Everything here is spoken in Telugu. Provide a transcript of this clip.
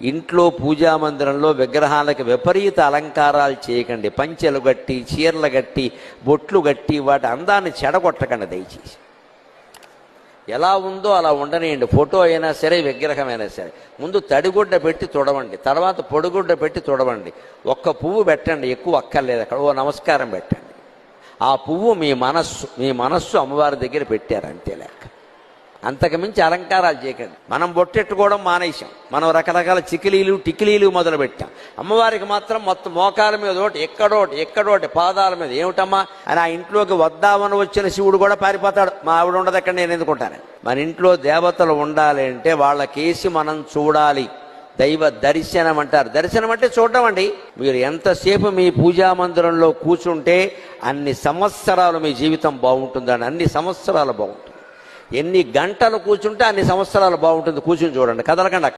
ఇంట్లో పూజా మందిరంలో విగ్రహాలకి విపరీత అలంకారాలు చేయకండి. పంచెలు గట్టి, చీరలు గట్టి, బొట్లు గట్టి వాటి అందాన్ని చెడగొట్టకండి దయచేసి. ఎలా ఉందో అలా ఉండనియండి. ఫోటో అయినా సరే, విగ్రహం అయినా సరే. ముందు తడిగుడ్డ పెట్టి తుడవండి, తర్వాత పొడిగుడ్డ పెట్టి తుడవండి. ఒక్క పువ్వు పెట్టండి, ఎక్కువ అక్కర్లేదు. అక్కడ ఓ నమస్కారం పెట్టండి. ఆ పువ్వు మీ మనస్సు అమ్మవారి దగ్గర పెట్టారు అంతే లెక్క. అంతకుమించి అలంకారాలు చేయకండి. మనం బొట్టెట్టుకోవడం మానేశాం. మనం రకరకాల టికిలీలు మొదలు పెట్టాం. అమ్మవారికి మాత్రం మొత్తం మోకాల మీద ఒకటి, ఎక్కడోటి పాదాల మీద. ఏమిటమ్మా అని ఆ ఇంట్లోకి వద్దామని వచ్చిన శివుడు కూడా పారిపోతాడు. మా ఆవిడ ఉండదు అక్కడ, నేను ఎందుకుంటాను. మన ఇంట్లో దేవతలు ఉండాలి అంటే వాళ్ళకేసి మనం చూడాలి. దైవ దర్శనం అంటారు. దర్శనం అంటే చూడడం అండి. మీరు ఎంతసేపు మీ పూజా మందిరంలో కూర్చుంటే అన్ని సంవత్సరాలు మీ జీవితం బాగుంటుందండి. అన్ని సంవత్సరాలు బాగుంటుంది. ఎన్ని గంటలు కూర్చుంటే అన్ని సంవత్సరాలు బాగుంటుంది. కూర్చుని చూడండి, కదలకండి.